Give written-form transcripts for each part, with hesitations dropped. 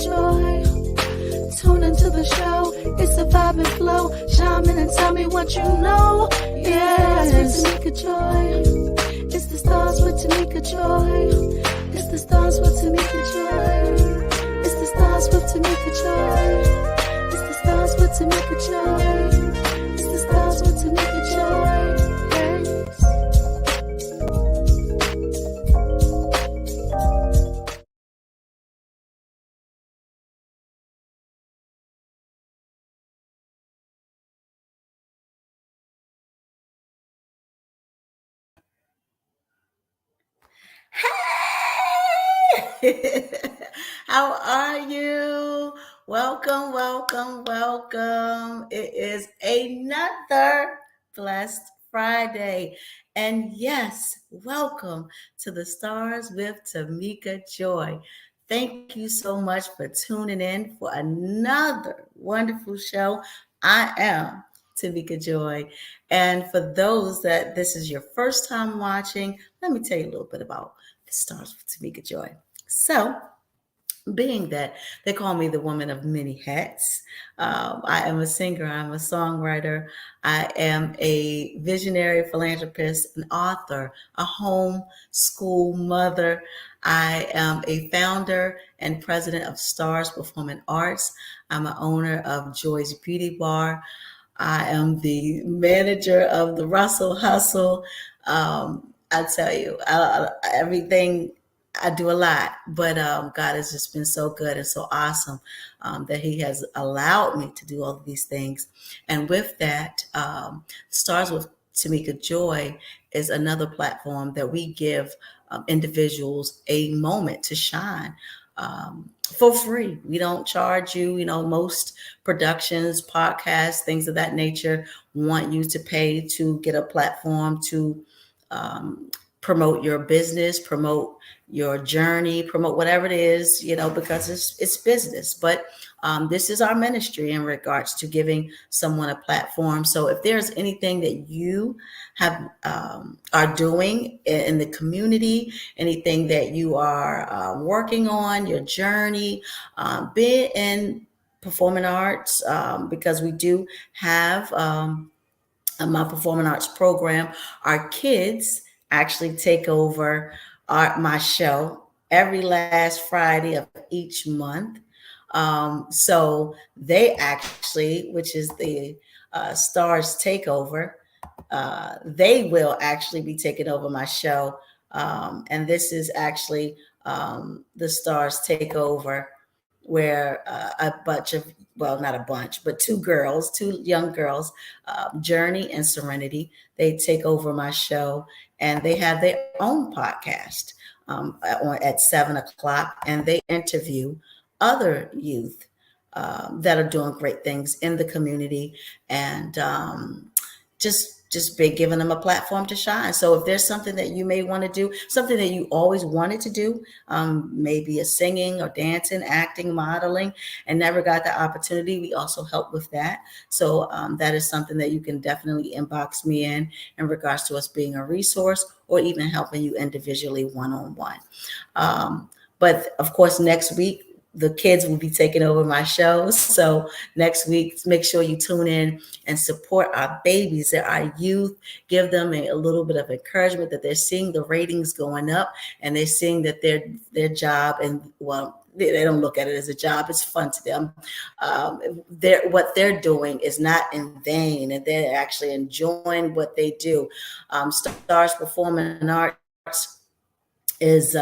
Joy. Tune into the show. It's a vibe and flow. Chime in and tell me what you know. Yes, Tamika Joy. It's the stars with Tamika Joy. It's the stars with Tamika Joy. It's the stars with Tamika Joy. It's the stars with Tamika Joy. It's the stars with Tamika Joy. Hey! How are you? Welcome, welcome, welcome. It is another blessed Friday. And yes, welcome to the Stars with Tamika Joy. Thank you so much for tuning in for another wonderful show. I am Tamika Joy. And for those that this is your first time watching, let me tell you a little bit about the Stars with Tamika Joy. So, being that they call me the woman of many hats, I am a singer, I'm a songwriter, I am a visionary philanthropist, an author, a home school mother. I am a founder and president of Stars Performing Arts. I'm an owner of Joy's Beauty Bar. I am the manager of the Russell Hustle. I tell you, everything I do a lot, but God has just been so good and so awesome that He has allowed me to do all of these things. And with that, Stars with Tamika Joy is another platform that we give individuals a moment to shine. For free. We don't charge you. You know, most productions, podcasts, things of that nature want you to pay to get a platform to promote your business, promote your journey, promote whatever it is, you know, because it's business. But this is our ministry in regards to giving someone a platform. So if there's anything that you have are doing in the community, anything that you are working on, your journey, be in performing arts, because we do have my performing arts program. Our kids actually take over my show every last Friday of each month. So they actually, which is the Stars Takeover, they will actually be taking over my show. And this is actually the Stars Takeover, where a bunch of, well, not a bunch, but two young girls, Journey and Serenity, they take over my show and they have their own podcast at 7 o'clock, and they interview other youth that are doing great things in the community, and just be giving them a platform to shine. So if there's something that you may want to do, something that you always wanted to do, maybe a singing or dancing, acting, modeling, and never got the opportunity, we also help with that. So that is something that you can definitely inbox me in regards to us being a resource or even helping you individually one-on-one. But of course, next week, the kids will be taking over my shows. So next week, make sure you tune in and support our babies, our youth, give them a little bit of encouragement that they're seeing the ratings going up, and they're seeing that their job, and well, they don't look at it as a job. It's fun to them. What they're doing is not in vain, and they're actually enjoying what they do. Stars Performing Arts is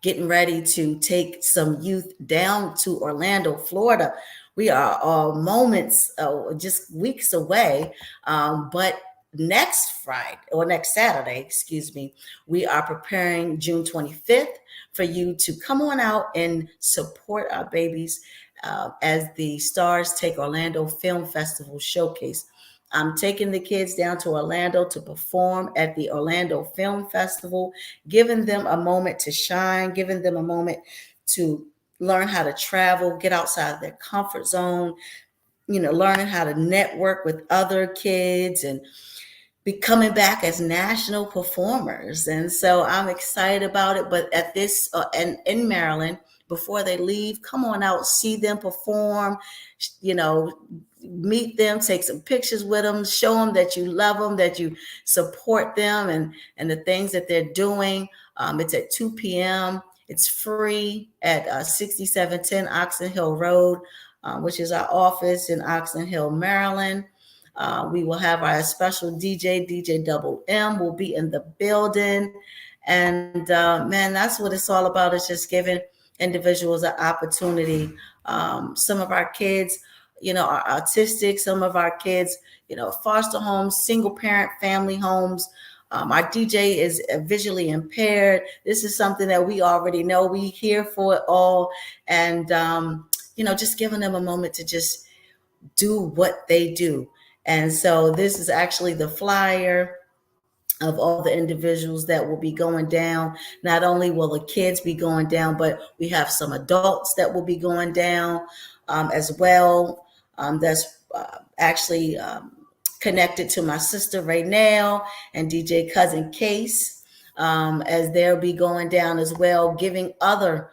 getting ready to take some youth down to Orlando, Florida. We are all moments, just weeks away, but next Friday or next Saturday, excuse me, we are preparing June 25th for you to come on out and support our babies as the Stars Take Orlando Film Festival Showcase. I'm taking the kids down to Orlando to perform at the Orlando Film Festival, giving them a moment to shine, giving them a moment to learn how to travel, get outside of their comfort zone, you know, learning how to network with other kids and be coming back as national performers. And so I'm excited about it. But at this, and in Maryland, before they leave. Come on out, see them perform, you know, meet them, take some pictures with them, show them that you love them, that you support them and the things that they're doing. It's at 2 p.m. It's free at 6710 Oxon Hill Road, which is our office in Oxon Hill, Maryland. We will have our special DJ Double M will be in the building. And man, that's what it's all about. It's just giving individuals an opportunity. Some of our kids, you know, are autistic. Some of our kids, you know, foster homes, single parent family homes. Our DJ is visually impaired. This is something that we already know. We here for it all. And, you know, just giving them a moment to just do what they do. And so this is actually the flyer of all the individuals that will be going down. Not only will the kids be going down, but we have some adults that will be going down as well. That's actually connected to my sister Raynell and DJ Cousin Case, as they'll be going down as well, giving other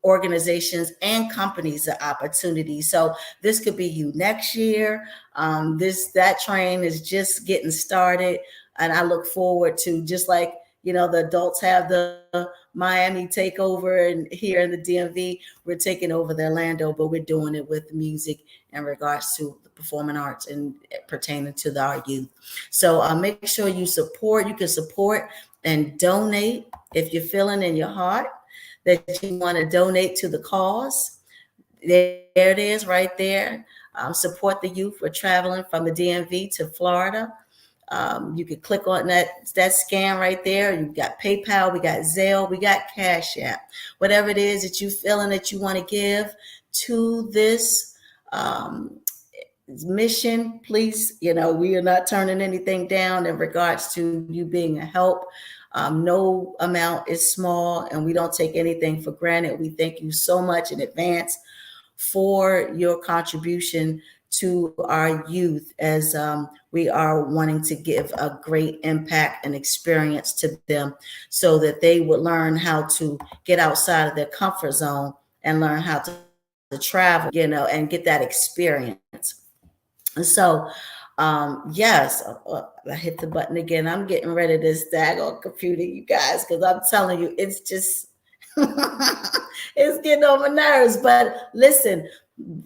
organizations and companies the opportunity. So this could be you next year. That train is just getting started. And I look forward to, just like, you know, the adults have the Miami takeover, and here in the DMV, we're taking over the Orlando, but we're doing it with music in regards to the performing arts and pertaining to our youth. So make sure you support. You can support and donate if you're feeling in your heart that you want to donate to the cause. There it is right there. Support the youth. We're traveling from the DMV to Florida. You can click on that scan right there. You've got PayPal, we got Zelle, we got Cash App. Whatever it is that you feeling that you want to give to this mission, please, you know, we are not turning anything down in regards to you being a help. No amount is small, and we don't take anything for granted. We thank you so much in advance for your contribution to our youth, as we are wanting to give a great impact and experience to them so that they would learn how to get outside of their comfort zone and learn how to travel, you know, and get that experience. And so, yes, I hit the button again. I'm getting rid of this daggone computer, you guys, because I'm telling you, it's just, it's getting on my nerves. But listen,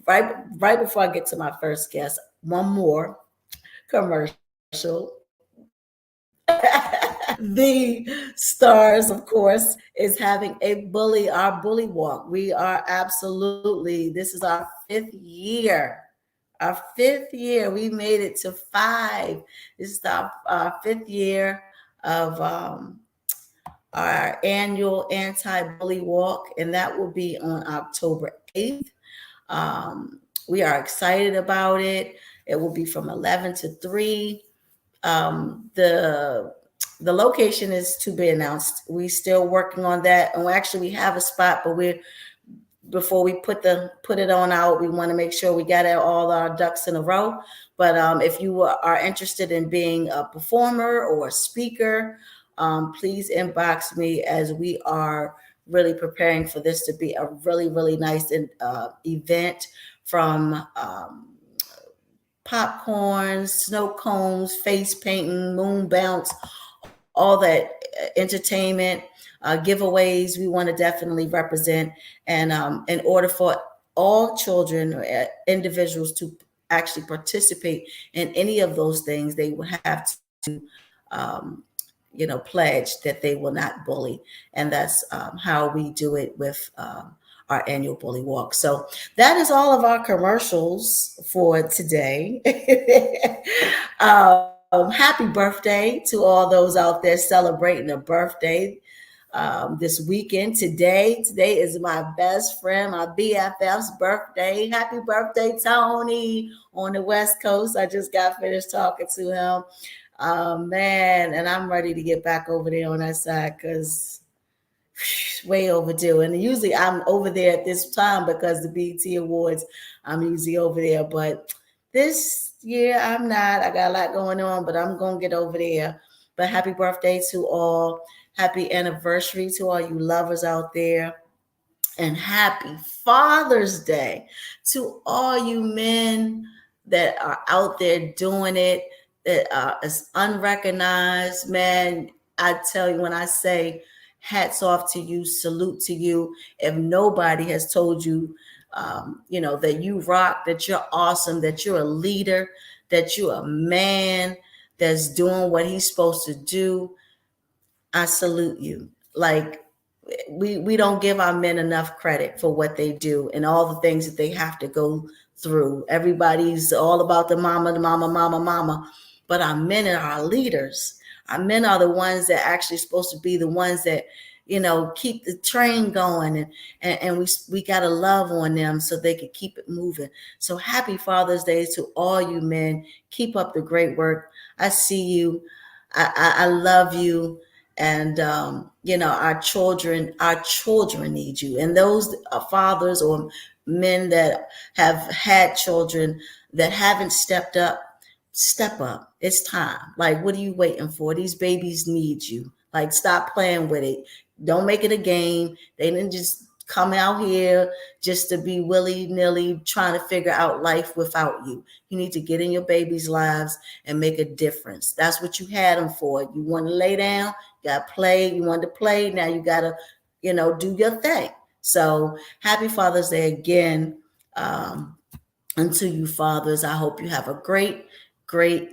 right before I get to my first guest, one more commercial. The Stars, of course, is having our bully walk. We are absolutely, this is our fifth year. Our fifth year. We made it to 5. This is our fifth year of our annual anti-bully walk, and that will be on October 8th. We are excited about it. It will be from 11 to 3. The location is to be announced. We're still working on that, and we have a spot, but before we put it on out, we want to make sure we got all our ducks in a row. But if you are interested in being a performer or a speaker, please inbox me, as we are really preparing for this to be a really, really nice event, from popcorn, snow cones, face painting, moon bounce, all that entertainment, giveaways. We want to definitely represent. And in order for all children or individuals to actually participate in any of those things, they will have to pledge that they will not bully. And that's how we do it with our annual bully walk. So that is all of our commercials for today. Happy birthday to all those out there celebrating a birthday this weekend. Today is my best friend, my BFF's birthday. Happy birthday, Tony, on the West Coast. I just got finished talking to him. Man, and I'm ready to get back over there on that side, because way overdue. And usually I'm over there at this time because the BET Awards, I'm usually over there. But this year I'm not. I got a lot going on, but I'm going to get over there. But happy birthday to all. Happy anniversary to all you lovers out there. And happy Father's Day to all you men that are out there doing it, that is unrecognized. Man, I tell you, when I say hats off to you, salute to you. If nobody has told you, that you rock, that you're awesome, that you're a leader, that you're a man that's doing what he's supposed to do, I salute you. Like, we don't give our men enough credit for what they do and all the things that they have to go through. Everybody's all about the mama, the mama, mama, mama, but our men are our leaders. Our men are the ones that actually supposed to be the ones that keep the train going, and we got to love on them so they can keep it moving. So happy Father's Day to all you men. Keep up the great work. I see you. I love you. And our children need you, and those fathers or men that have had children that haven't stepped up, step up. It's time. Like, what are you waiting for? These babies need you. Like, stop playing with it. Don't make it a game. They didn't just come out here just to be willy-nilly trying to figure out life without you. You need to get in your babies' lives and make a difference. That's what you had them for. You want to lay down, you got to play. You want to play. Now you got to, do your thing. So happy Father's Day again. And to you fathers, I hope you have a great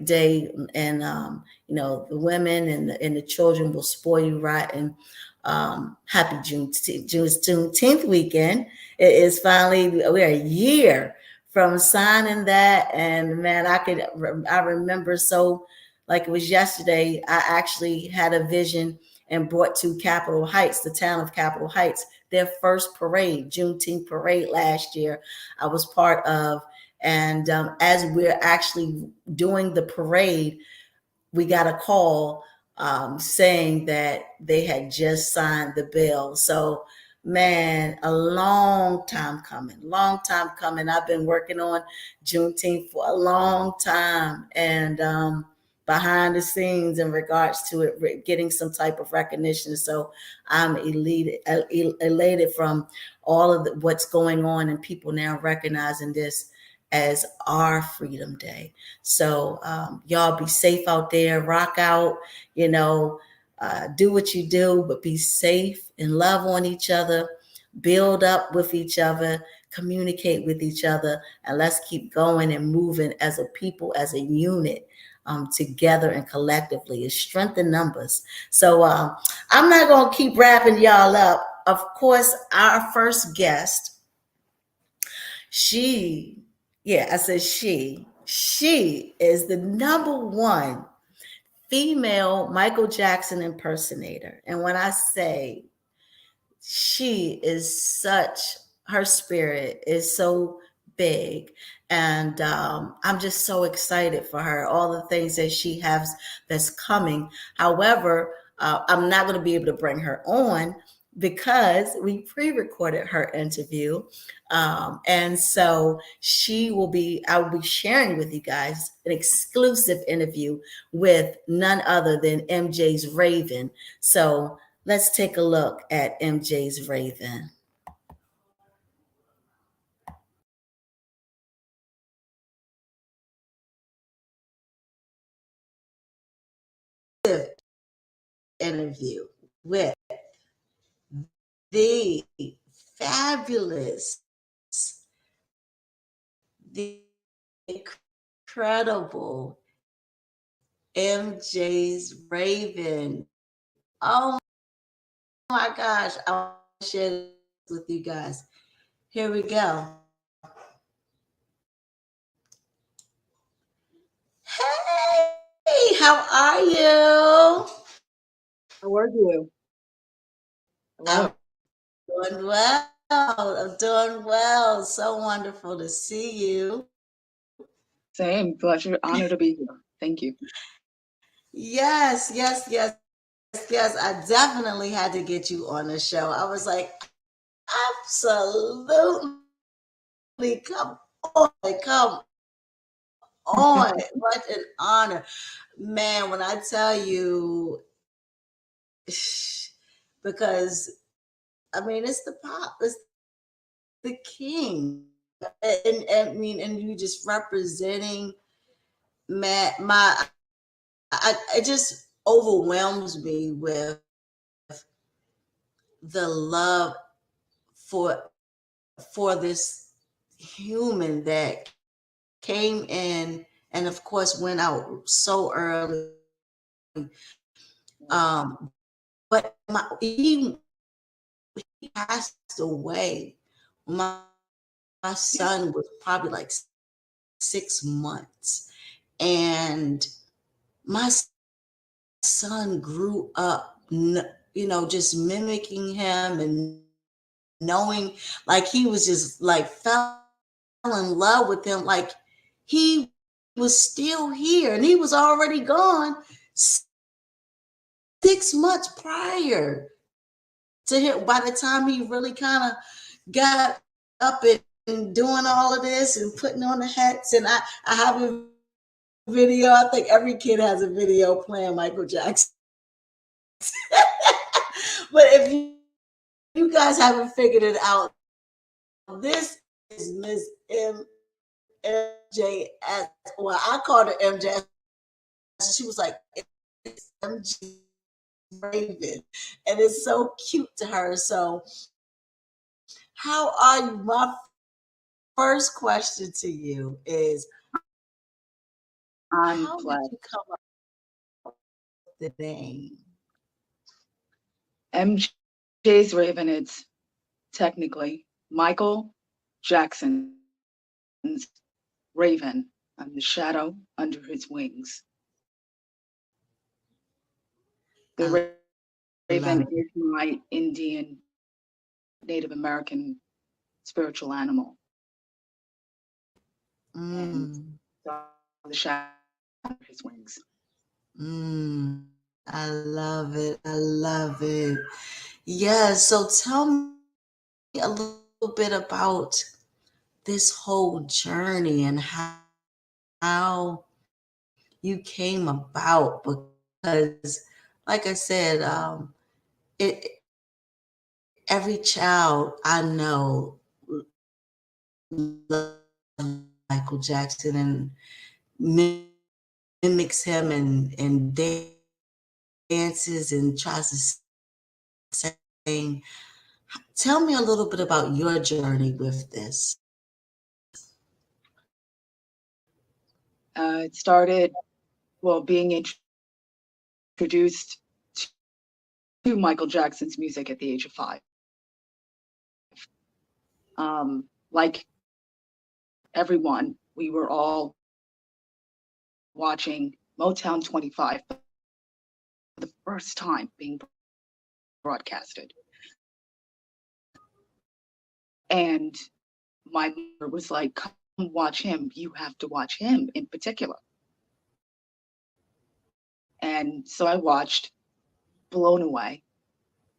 day. And, the women and the children will spoil you right. And happy Juneteenth weekend. It is finally, we're a year from signing that. And man, I remember so like it was yesterday. I actually had a vision and brought to Capitol Heights, the town of Capitol Heights, their first parade, Juneteenth parade last year. I was part of. And as we're actually doing the parade, we got a call saying that they had just signed the bill. So, man, a long time coming, long time coming. I've been working on Juneteenth for a long time, and behind the scenes in regards to it getting some type of recognition. So I'm elated from all of what's going on, and people now recognizing this as our Freedom Day. So y'all be safe out there, rock out, do what you do, but be safe and love on each other, build up with each other, communicate with each other, and let's keep going and moving as a people, as a unit, together and collectively. It's strength in numbers. So I'm not going to keep wrapping y'all up. Of course, our first guest, I said she is the number one female Michael Jackson impersonator. And when I say she is her spirit is so big. And I'm just so excited for her, all the things that she has that's coming. However, I'm not going to be able to bring her on because we pre-recorded her interview. And so I will be sharing with you guys an exclusive interview with none other than MJ's Raven. So let's take a look at MJ's Raven. Interview with the fabulous, the incredible MJ's Raven. Oh my gosh, I want to share this with you guys. Here we go. Hey, how are you? How are you? I'm doing well. I'm doing well. So wonderful to see you. Same. Pleasure. Honor to be here. Thank you. Yes. I definitely had to get you on the show. I was like, absolutely. Come on. What an honor. Man, when I tell you, because I mean, it's the pop. the king. And I mean, and you just representing it just overwhelms me with the love for this human that came in and of course went out so early. But he passed away. My son was probably like 6 months, and my son grew up, just mimicking him and knowing, like he was just like fell in love with him, like he was still here and he was already gone 6 months prior to him. By the time he really kind of got up and doing all of this and putting on the hats, and I have a video. I think every kid has a video playing Michael Jackson. But if you guys haven't figured it out, this is Miss MJS. Well, I called her MJS. She was like, it's MJ Raven. And it's so cute to her. So, how are you? My first question to you is, I'm how did blessed. you come up with the name? MJ's Raven, it's technically Michael Jackson's Raven. I'm the shadow under his wings. The Raven is my Indian, Native American spiritual animal. And the shadow under his wings. I love it. I love it. Yeah. So tell me a little bit about this whole journey and how you came about, because like I said, it every child I know loves Michael Jackson and mimics him and dances and tries to sing. Tell me a little bit about your journey with this. It started, being introduced to Michael Jackson's music at the age of 5. Like everyone, we were all watching Motown 25 for the first time being broadcasted. And my mother was like, come watch him. You have to watch him in particular. And so I watched, blown away.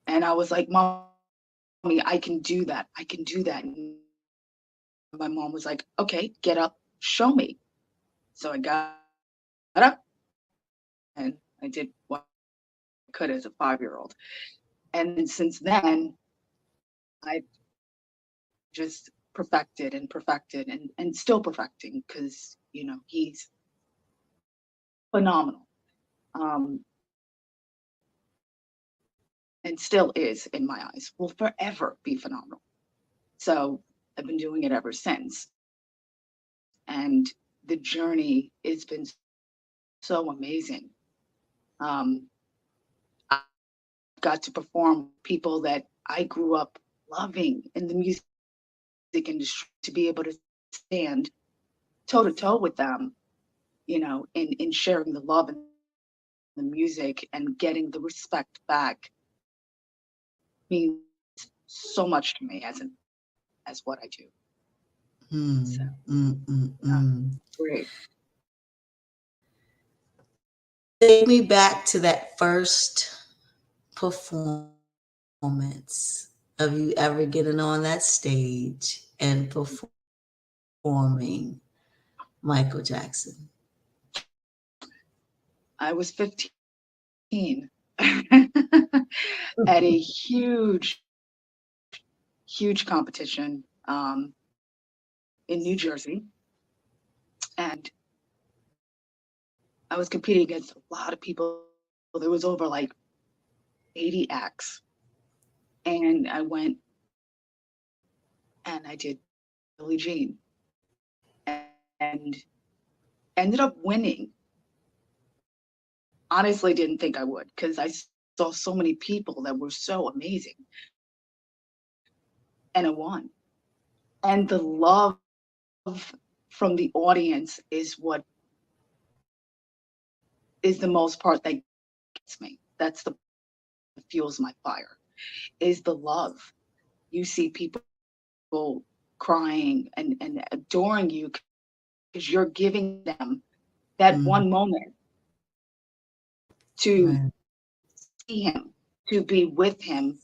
And I was like, Mommy, I can do that. I can do that. And my mom was like, okay, get up, show me. So I got up and I did what I could as a 5-year-old. And since then, I just perfected and still perfecting, because, he's phenomenal. And still is, in my eyes, will forever be phenomenal. So I've been doing it ever since. And the journey has been so amazing. I got to perform people that I grew up loving in the music industry, to be able to stand toe to toe with them, in sharing the love and the music and getting the respect back, means so much to me as what I do. Great. Take me back to that first performance of you ever getting on that stage and performing Michael Jackson. I was 15 at a huge competition in New Jersey, and I was competing against a lot of people. There was over like 80 acts, and I went and I did Billie Jean, and ended up winning. Honestly, didn't think I would, because I saw so many people that were so amazing, and I won. And the love from the audience is what is the most part that gets me. That's the fuels my fire, is the love. You see people crying and adoring you because you're giving them that one moment to Right. see him, to be with him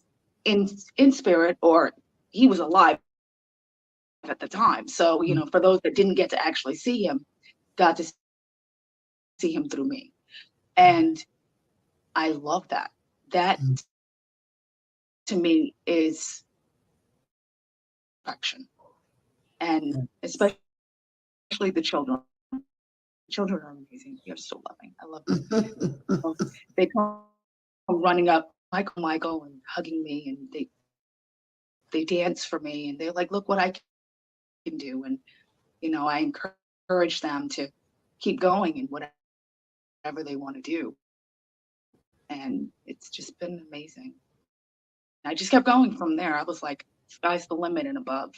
in spirit, or he was alive at the time. So, for those that didn't get to actually see him, got to see him through me. And I love that. That to me is perfection. And especially the children. Children are amazing. They're so loving. I love them. So they come running up, Michael, and hugging me, and they dance for me, and they're like, look what I can do. And, I encourage them to keep going in whatever they want to do. And it's just been amazing. I just kept going from there. I was like, sky's the limit and above.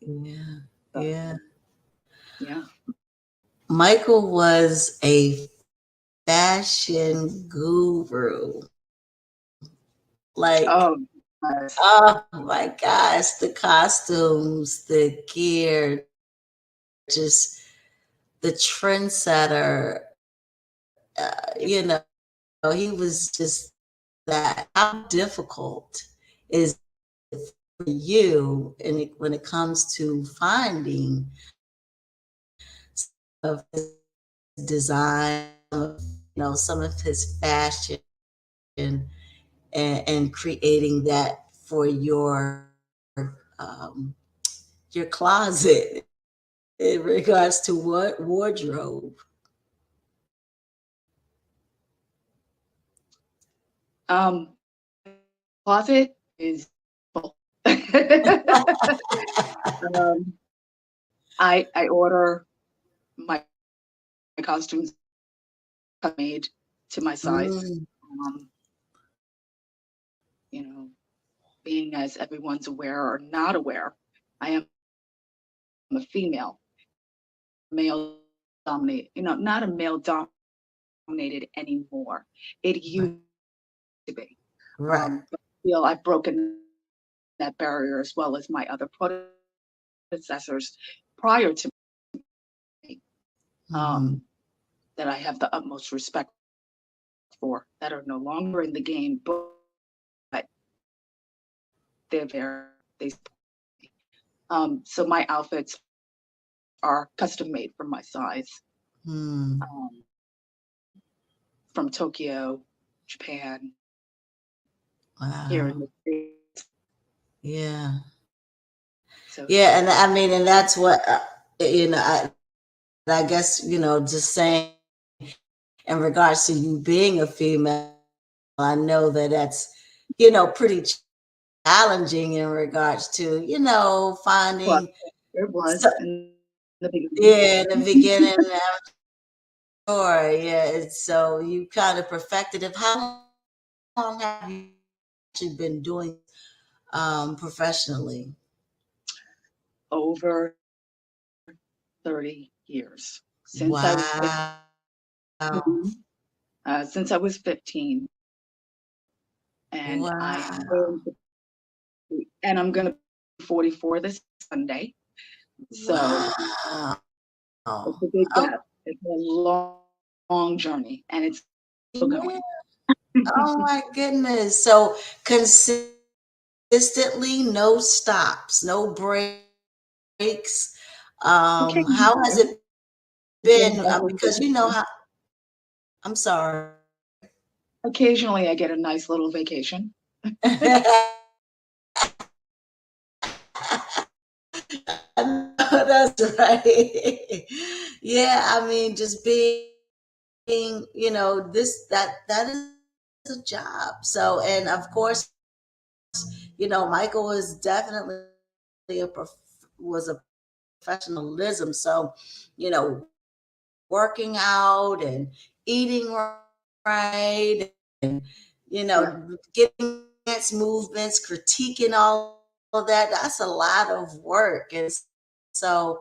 Yeah. So, Yeah. yeah. Michael was a fashion guru. Like, Oh, yes. oh my gosh, the costumes, the gear, just the trendsetter. He was just that. How difficult is it for you when it comes to finding of his design, some of his fashion, and creating that for um, your closet in regards to what wardrobe? Closet is full. I order my costumes made to my size. Um, being as everyone's aware or not aware, I am a female, male dominated, not a male dominated anymore. It used to be. Right. But I feel I've broken that barrier, as well as my other predecessors prior to me, that I have the utmost respect for, that are no longer in the game, but they're there. So my outfits are custom made for my size, from Tokyo, Japan, here in Wow. the States. Yeah. So Yeah, and I mean, and that's what I guess just saying in regards to you being a female, I know that that's pretty challenging in regards to well, finding. it So, was in the beginning. yeah, in the beginning, sure, yeah. So you kind of perfected it. How long have you actually been doing professionally? Over 30 years since I was 15. Wow. Since I was 15, and Wow. I'm going to be 44 this Sunday. So Wow. it's a big Oh, gap. It's a long, long journey, and it's still yeah. going. Oh my goodness. So consistently, no stops, no breaks. How has Occasionally, it been? I get Because how, I'm sorry. occasionally I get a nice little vacation. That's right. Yeah, I mean, just being, that is a job. So, and of course, Michael was definitely was a professionalism. So, working out and eating right and, Yeah. getting dance movements, critiquing all of that. That's a lot of work. And so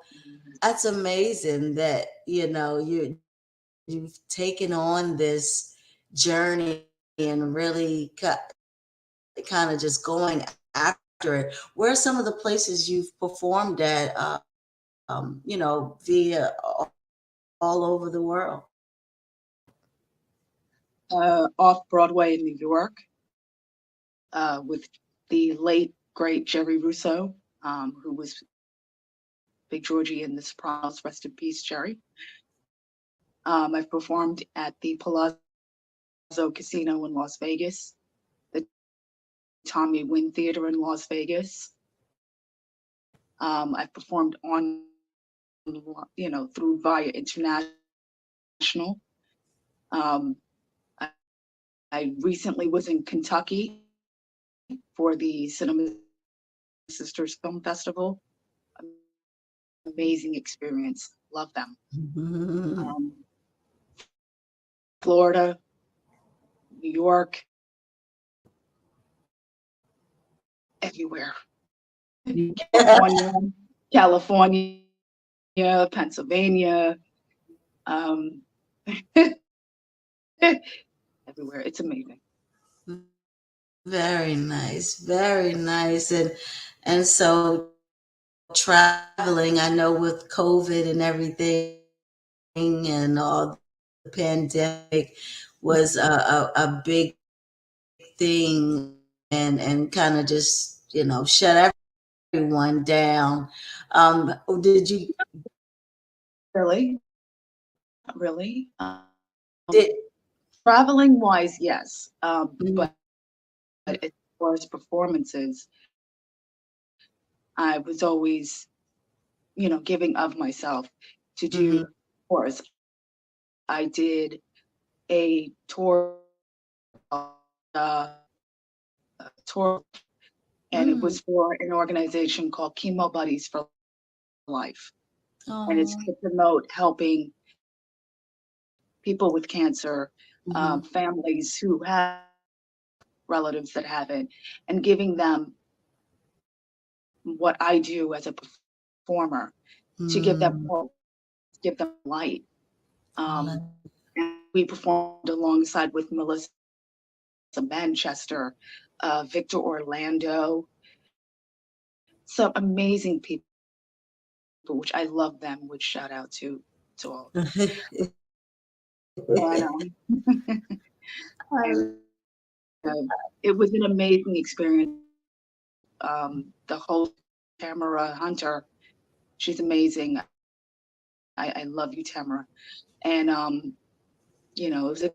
that's amazing that, you've taken on this journey and really kind of just going after it. Where are some of the places you've performed at, via all over the world? Off Broadway in New York, with the late great Jerry Russo, who was Big Georgie in The Sopranos. Rest in peace, Jerry. I've performed at the Palazzo Casino in Las Vegas, the Tommy Wynn Theater in Las Vegas. I've performed on, through via international. Um, I, I recently was in Kentucky for the Cinema Sisters Film Festival. Amazing experience. Love them. Mhm. Florida, New York, everywhere. California, Pennsylvania, um, everywhere. It's amazing. Very nice, very nice. And so traveling, I know with COVID and everything and all the pandemic was a big thing and kind of just, shut everyone down. Did you Really, really. did Traveling wise, yes. mm, But as far as performances, I was always, giving of myself to do mhm, tours. I did a tour, uh, tour, and it mm, was for an organization called Chemo Buddies for Life, and it's oh, to promote helping people with cancer, mhm, families who have relatives that have it, and giving them what I do as a performer to give them mm, hope, give them light. I love And we performed alongside with Melissa Manchester, Victor Orlando, some amazing people, which I love them, which shout out to all of them. And I, it was an amazing experience. The host, Tamara Hunter, she's amazing. I love you, Tamara. And it was a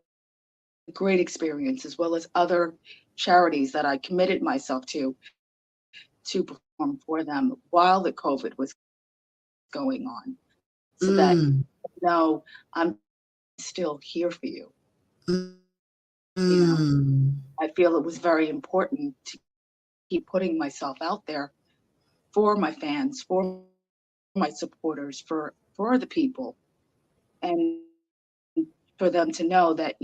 great experience, as well as other charities that I committed myself to perform for them while the COVID was going on, so that mm, I'm still here for you. mm, You know, mm, I feel it was very important to keep putting myself out there for my fans, for my supporters, for the people, and for them to know that,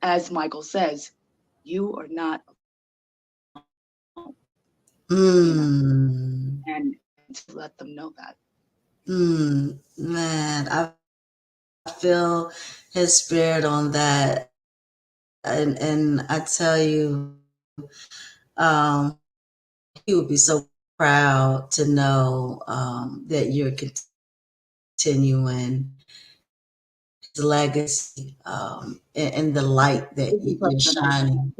as Michael says, you are not alone, you know, mm, and to let them know that. man, I feel his spirit on that, and I tell you, he would be so proud to know that you're continuing his legacy and the light that He's a you're person shining.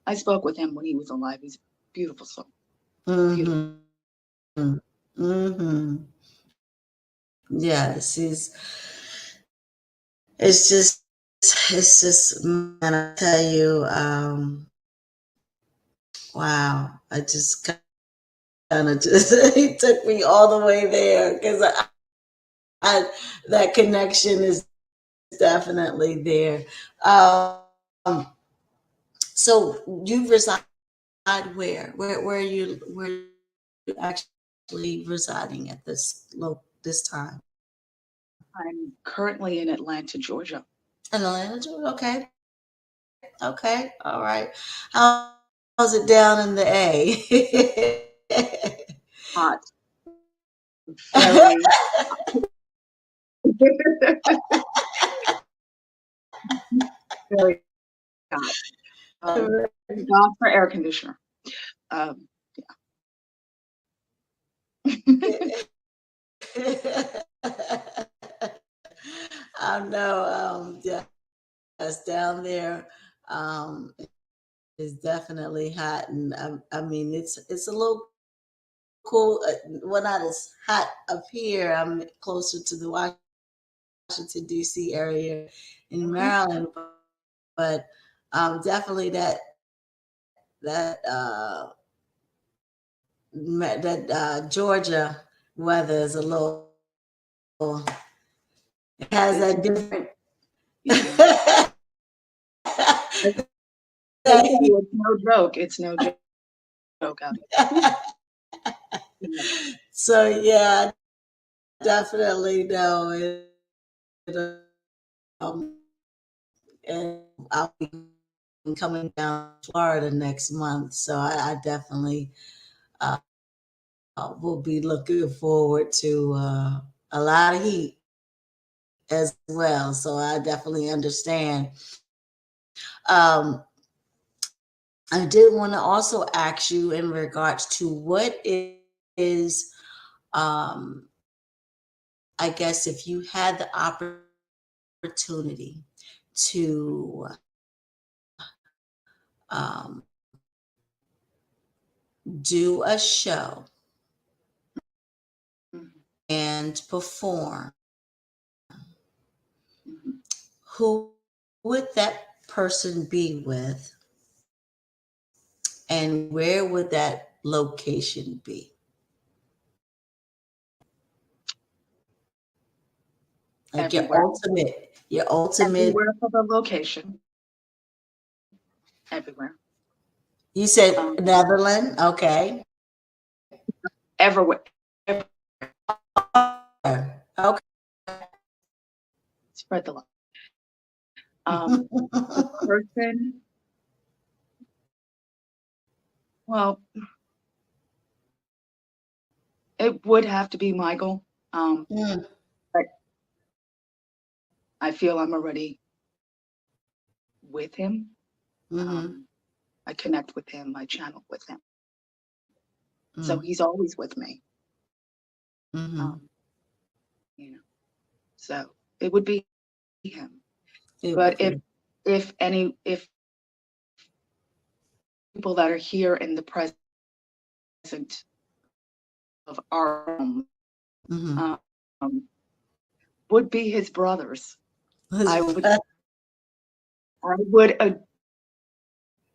I spoke with him when he was alive. He's a beautiful soul. Beautiful. Mm-hmm. Mm-hmm. Yes, it's just man, I tell you, wow. I just kind of just he took me all the way there because that connection is definitely there. Um, so you reside where? Where are you actually residing at this time? I'm currently in Atlanta, Georgia. In Atlanta, Georgia. Okay, okay, all right. How's it down in the A? Hot, very very hot. Thank God for air conditioner. Um, I know. Yes, down there is definitely hot, and I mean it's a little cool. Well, not as hot up here. I'm closer to the Washington D.C. area in mhm. Maryland, but definitely that Georgia weather is a little. It has It's that different. yeah. I tell you, it's no joke. It's no joke out here. So yeah, definitely know and I'll be coming down to Florida next month, so I definitely uh, will be looking forward to a lot of heat as well. So I definitely understand. Um, I did want to also ask you in regards to what is, um, I guess, if you had the opportunity to um, do a show Mhm, and perform, mhm. who would that person be with, and where would that location be? Like Everywhere. your ultimate. Everywhere for the location. Everywhere. You said Um, Netherlands, okay. everywhere. Okay. Spread the love. Um, the person, well, it would have to be Michael. Mm, But I feel I'm already with him. mm-hmm, Um, I connect with him. I channel with him. So mm, he's always with me. mm-hmm. Um, you know, so it would be him. It But would be. if people that are here in the present of our home Mm-hmm. um, would be his brothers. I would I would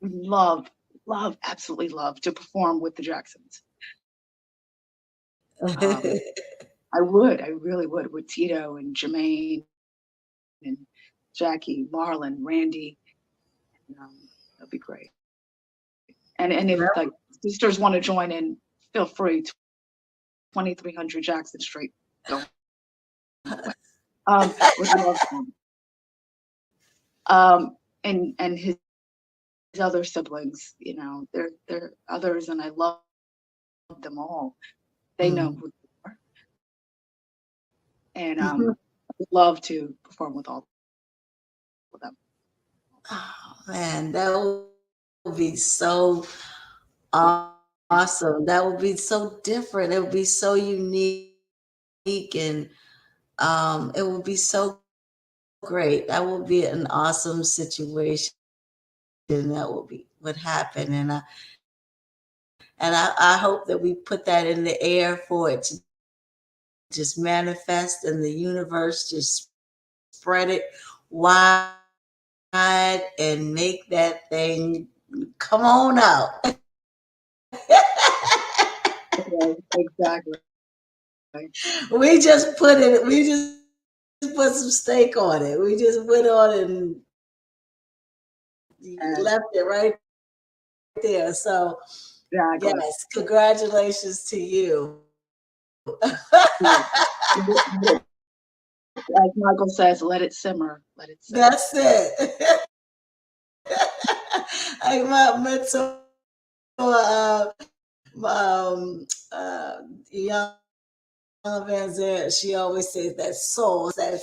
love, love, absolutely love to perform with the Jacksons. Um, I really would, with Tito and Jermaine and Jackie, Marlon, Randy. That'd be great. And if like sisters want to join in, feel free. 2300 Jackson Street. Don't go away. Would love them. And his other siblings, they're others, and I love them all. They know Mm. who they are, and Mhm. I'd love to perform with all of them. Oh, man, that would be so awesome. That would be so different. It would be so unique, and it would be so great. That would be an awesome situation. That would happen, and I hope that we put that in the air for it to just manifest in the universe, just spread it wide and make that thing come on out. exactly. We just put some steak on it. We just went on and And left it right there. So exactly. yes, congratulations to you. Yes. As Michael says, let it simmer. Let it simmer. That's it. Like my mentor, young Van Zandt, she always says that sauce. That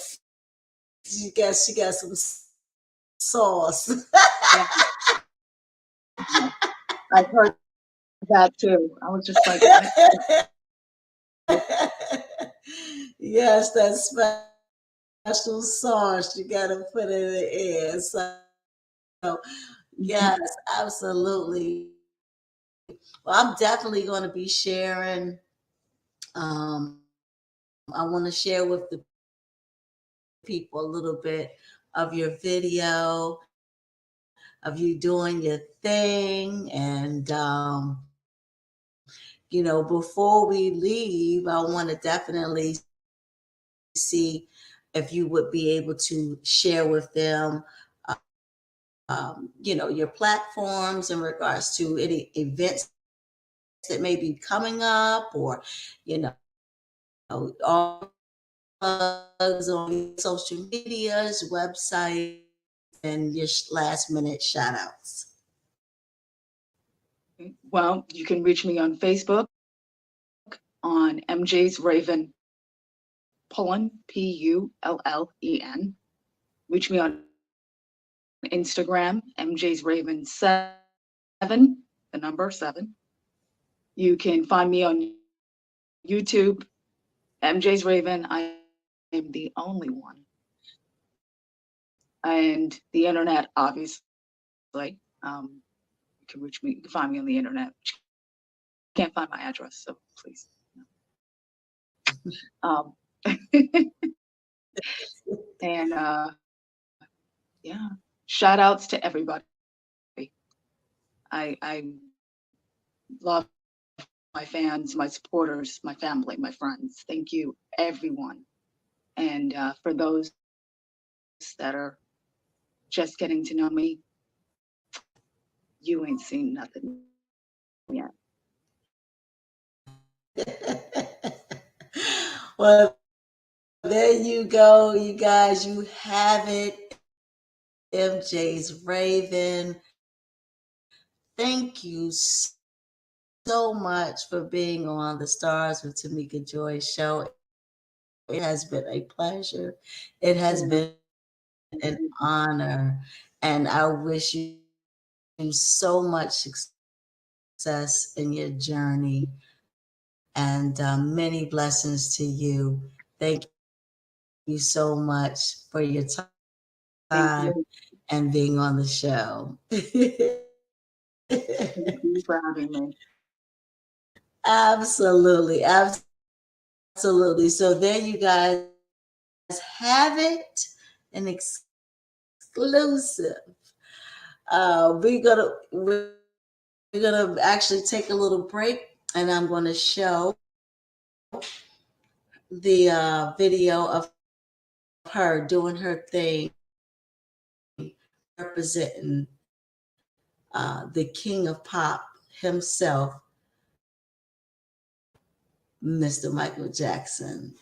she got some sauce. Yeah. I've heard that too. I was just like, what? Yes, that special sauce you got to put in the air. So Mhm. yes, absolutely. Well, I'm definitely going to be sharing. I want to share with the people a little bit of your video of you doing your thing. And, before we leave, I want to definitely see if you would be able to share with them, your platforms in regards to any events that may be coming up, or, all plugs on social medias, website, and your last minute shout outs. Well, you can reach me on Facebook on MJ's Raven Pullen, Pullen. Reach me on Instagram, MJ's Raven 7, the number 7. You can find me on YouTube, MJ's Raven. I am the only one. And the internet, obviously. You can reach me, you can find me on the internet. Can't find my address, so please. Um, and yeah, shout outs to everybody. I love my fans, my supporters, my family, my friends. Thank you, everyone. And for those that are just getting to know me, you ain't seen nothing yet. Well, there you go, you guys. You have it. MJ's Raven. Thank you so much for being on the Stars with Tamika Joy show. It has been a pleasure. It has been an honor. And I wish you so much success in your journey, and many blessings to you. Thank you so much for your Thank time you. and being on the show. Thank you for having me. Absolutely. Absolutely. So there you guys have it, an exclusive. We're gonna actually take a little break, and I'm going to show the video of her doing her thing, representing the king of pop himself, Mr. Michael Jackson.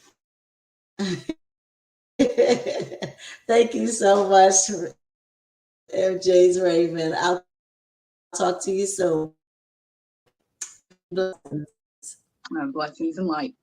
Thank you so much, MJ's Raven. I'll talk to you soon. Blessings and light.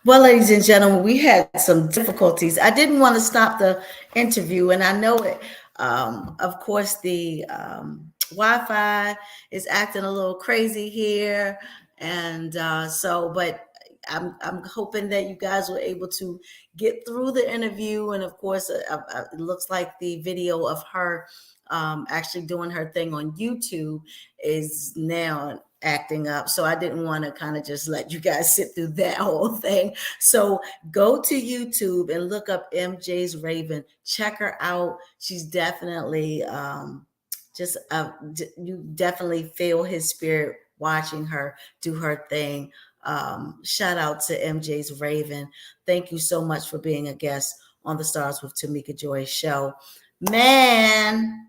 Well, ladies and gentlemen, we had some difficulties. I didn't want to stop the interview, and I know it. Of course, the Wi-Fi is acting a little crazy here, and but I'm hoping that you guys were able to get through the interview. And of course, it looks like the video of her actually doing her thing on YouTube is now acting up. So I didn't want to kind of just let you guys sit through that whole thing. So go to YouTube and look up MJ's Raven. Check her out. She's definitely you definitely feel his spirit watching her do her thing. Shout out to MJ's Raven. Thank you so much for being a guest on the Stars with Tamika Joy show. Man,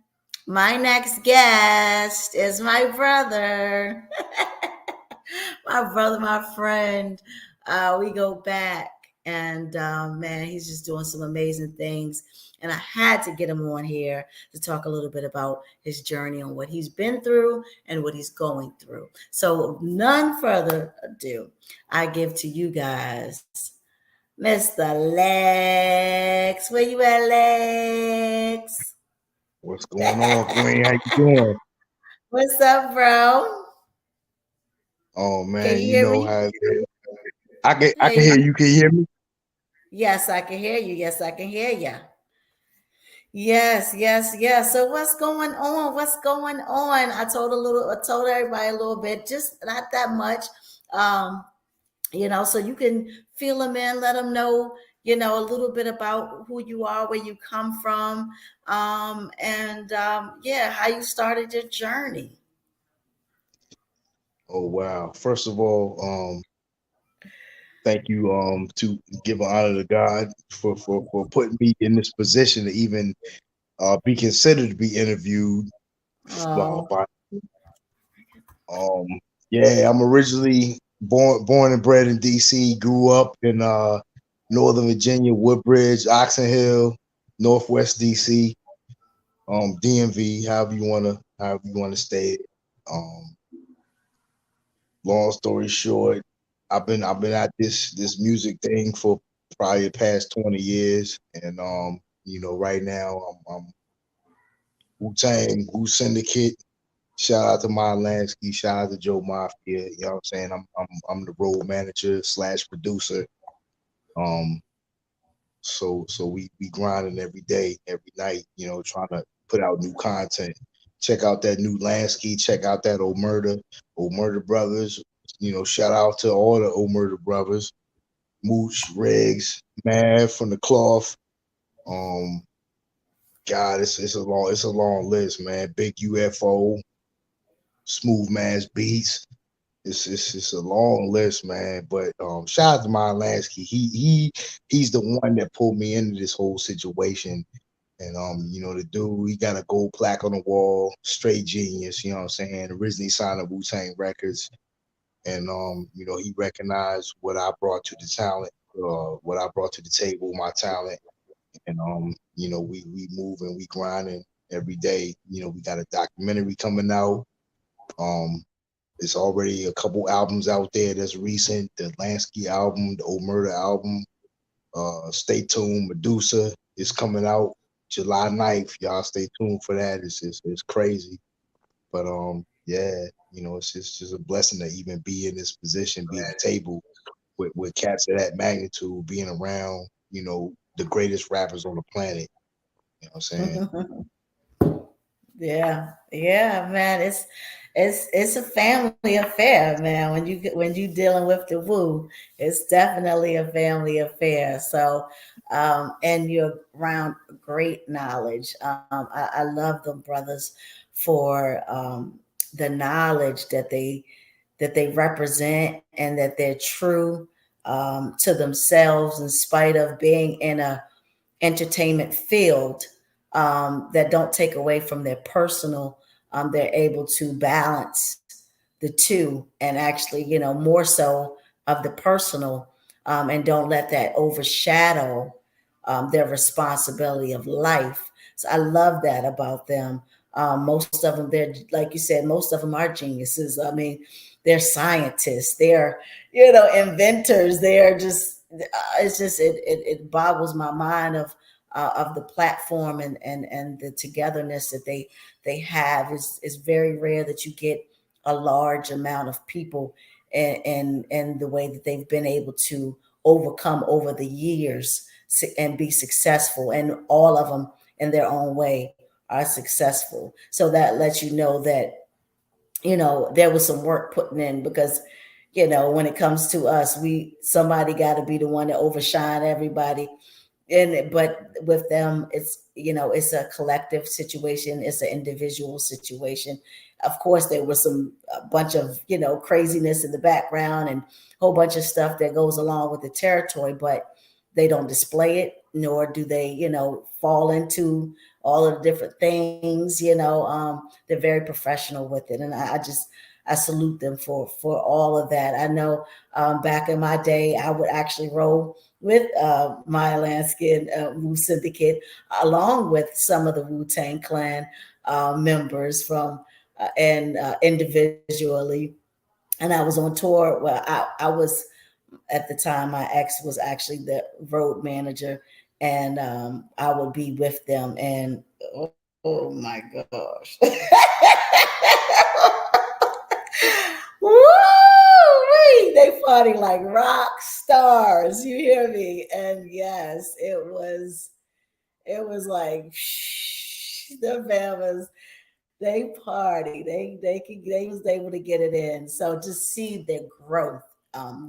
my next guest is my brother. My brother, my friend. We go back, and man, he's just doing some amazing things. And I had to get him on here to talk a little bit about his journey on what he's been through and what he's going through. So, none further ado, I give to you guys Mr. Lex. Where you at, Lex? What's going on, Queen? How you doing? What's up, bro? Oh Can man, you you hear know me? how it is. I can Hey, hear you. Can you hear me? yes, I can hear you. Yes, I can hear you. Yes, yes, yes. So what's going on? What's going on? I told everybody a little bit, just not that much. Um, so you can feel them in, let them know, a little bit about who you are, where you come from, and yeah, how you started your journey. Oh wow. First of all, thank you to give an honor to God for putting me in this position to even be considered to be interviewed Oh, by um yeah, I'm originally born and bred in DC, grew up in Northern Virginia, Woodbridge, Oxon Hill, Northwest DC, DMV, however you wanna stay it. Um Long story short, I've been at this music thing for probably the past 20 years. And right now I'm Wu-Tang, Wu Syndicate. Shout out to my Lansky, shout out to Joe Mafia. You know what I'm saying? I'm the road manager slash producer. Um so we grinding every day, every night, trying to put out new content. Check out that new Lansky, check out that Old Murder Brothers. Shout out to all the Old Murder Brothers, Mooch, Riggs, Mav from the Cloth. Um, God, it's a long list, man. Big UFO, Smooth Man's Beats. It's a long list, man. But shout out to my Lansky. He's the one that pulled me into this whole situation. And the dude, he got a gold plaque on the wall, straight genius, you know what I'm saying? Originally signed to Wu-Tang Records. And he recognized what I brought to the talent, what I brought to the table, my talent. And we moving, we grinding every day. We got a documentary coming out. Um, it's already a couple albums out there that's recent. The Lansky album, the Old Murder album. Stay tuned. Medusa is coming out July 9th. Y'all stay tuned for that. It's crazy. But yeah, it's just a blessing to even be in this position, be at the table with cats of that magnitude, being around, the greatest rappers on the planet. You know what I'm saying? yeah, yeah, man. It's a family affair, man. When you dealing with the Wu, it's definitely a family affair. So, and you're around great knowledge. I love them brothers for the knowledge that they represent, and that they're true to themselves in spite of being in a entertainment field, that don't take away from their personal. They're able to balance the two, and actually, more so of the personal, and don't let that overshadow their responsibility of life. So I love that about them. Most of them, they're like you said, most of them are geniuses. I mean, they're scientists. They're inventors. They're just it's just it boggles my mind of the platform and the togetherness that they have. Is very rare that you get a large amount of people and the way that they've been able to overcome over the years and be successful, and all of them in their own way are successful. So that lets you know that there was some work putting in, because when it comes to us, somebody got to be the one to overshine everybody. But with them, it's a collective situation, it's an individual situation. Of course, there was a bunch of craziness in the background and a whole bunch of stuff that goes along with the territory, but they don't display it, nor do they fall into all of the different things. They're very professional with it, and I salute them for all of that. I know back in my day, I would actually roll with Maya Lanskin, Wu Syndicate, along with some of the Wu-Tang Clan members and individually. And I was on tour. Well, I was at the time. My ex was actually the road manager, and I would be with them. And oh my gosh. Woo! They party like rock stars. You hear me? And yes, it was like the Bamas. They party. They was able to get it in. So to see their growth,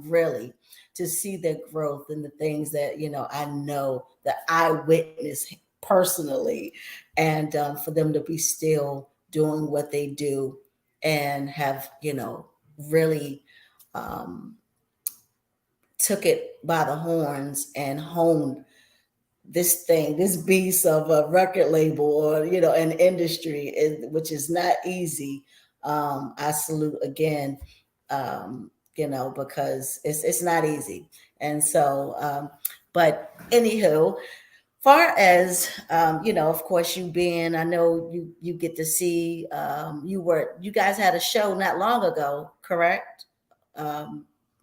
really, to see their growth and the things that I know that I witnessed personally, and for them to be still doing what they do and have really took it by the horns and honed this beast of a record label, or an industry, which is not easy. I salute again, because it's not easy. And so but anywho, far as of course, you being, I know you get to see, you guys had a show not long ago, correct?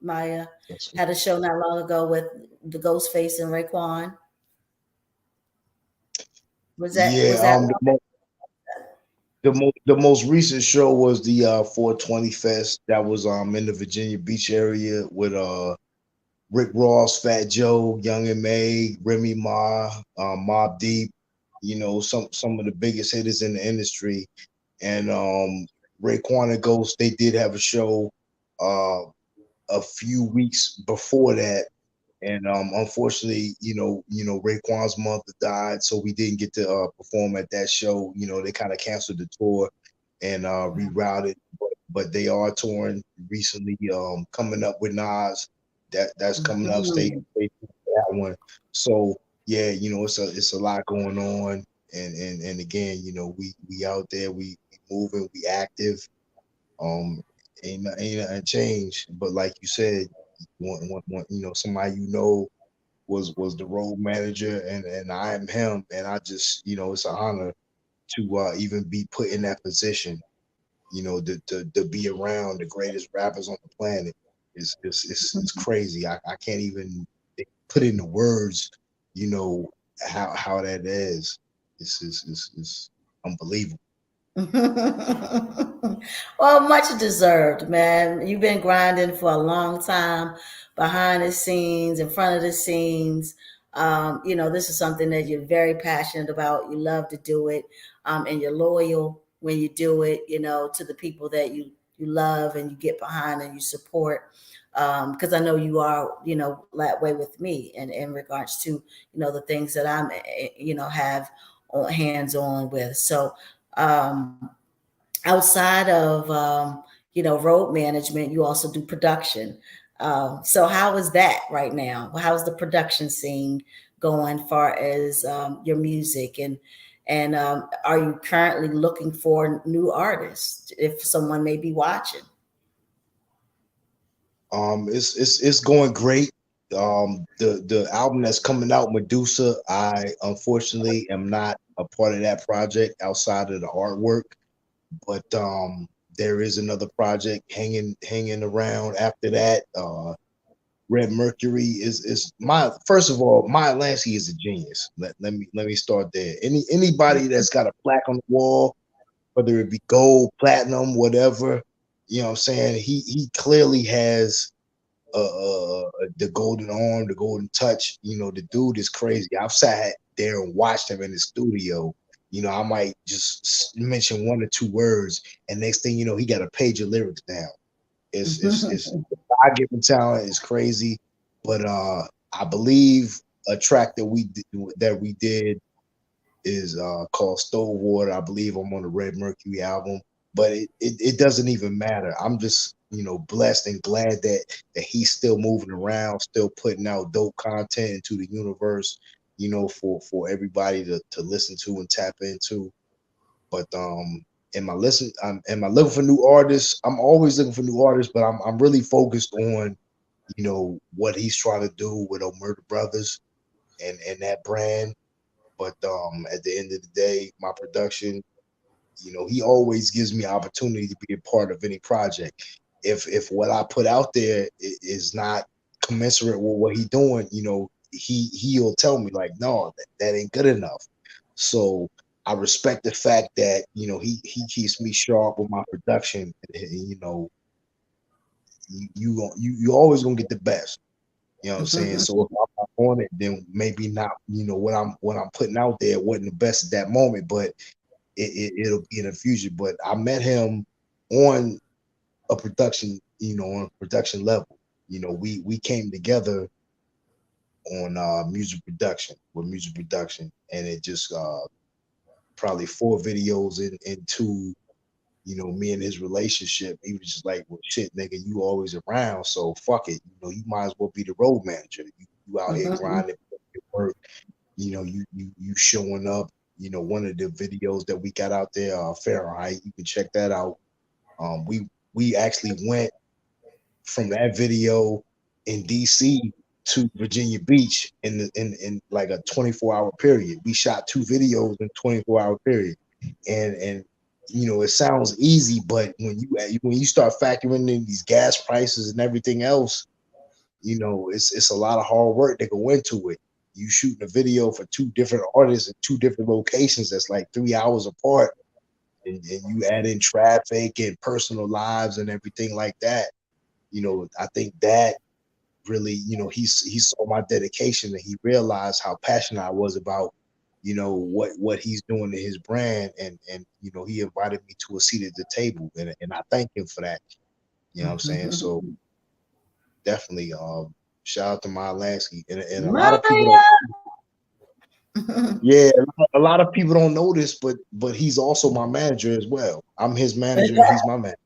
Maya had a show not long ago with the Ghostface and Raekwon. Was that Yeah, was that the most recent show was the 420 Fest that was in the Virginia Beach area with Rick Ross, Fat Joe, Young and May, Remy Ma, Mobb Deep, some of the biggest hitters in the industry. And Raekwon and Ghost, they did have a show uh a few weeks before that. And unfortunately, Raekwon's mother died, so we didn't get to perform at that show. They kind of canceled the tour and rerouted, but they are touring recently. Coming up with Nas, that's coming up. Stay tuned for that one. So yeah, it's a lot going on, and again, we out there, we moving, we active. Um, ain't nothing changed, but like you said, somebody was the road manager, and I am him, and I just it's an honor to even be put in that position, to be around the greatest rappers on the planet. It's crazy. I can't even put into words, how that is. It's unbelievable. Well, much deserved, man. You've been grinding for a long time, behind the scenes, in front of the scenes. This is something that you're very passionate about. You love to do it, and you're loyal when you do it. To the people that you love and you get behind and you support. Because I know you are, that way with me, and in regards to the things that I'm, have hands on with. So outside of road management, you also do production. So how is that right now? How's the production scene going far as your music, and are you currently looking for new artists if someone may be watching? It's going great. The album that's coming out, Medusa, I unfortunately am not a part of that project outside of the artwork, but there is another project hanging around after that. Red Mercury is my first of all, Maya Lansky is a genius. Let me start there. Anybody that's got a plaque on the wall, whether it be gold, platinum, whatever, you know what I'm saying? He clearly has the golden arm, the golden touch. You know, the dude is crazy. I've sat there and watched him in the studio. You know, I might just mention one or two words, and next thing you know, he got a page of lyrics down. It's God-given talent is crazy, but I believe a track that we did is called Stove Water. I believe I'm on the Red Mercury album, but it doesn't even matter. I'm just blessed and glad that he's still moving around, still putting out dope content into the universe, for everybody to listen to and tap into. But am I looking for new artists? I'm always looking for new artists, but I'm really focused on what he's trying to do with Murder Brothers and that brand. But at the end of the day, my production, he always gives me opportunity to be a part of any project. If what I put out there is not commensurate with what he's doing, he'll tell me like, no, that ain't good enough. So I respect the fact that he keeps me sharp with my production. And, you always gonna get the best. You know what I'm saying? So if I'm not on it, then maybe not. What I'm putting out there wasn't the best at that moment, but it'll be in the future. But I met him on a production, on a production level. We came together on music production, and it just probably 4 videos into me and his relationship. He was just like, well, shit, nigga, you always around, so fuck it. You might as well be the road manager. You out here grinding your work. You showing up. One of the videos that we got out there, Fahrenheit. You can check that out. We actually went from that video in DC to Virginia Beach in like a 24-hour period. We shot 2 videos in 24-hour period, and it sounds easy, but when you start factoring in these gas prices and everything else, it's a lot of hard work that go into it. You shooting a video for 2 different artists in 2 different locations that's like 3 hours apart, and you add in traffic and personal lives and everything like that. I think that really, he saw my dedication, and he realized how passionate I was about, what he's doing to his brand, and he invited me to a seat at the table, and I thank him for that. You know what I'm saying? So definitely, shout out to Maya Lansky, and a lot of people don't. Yeah, a lot of people don't know this, but he's also my manager as well. I'm his manager, and he's my manager.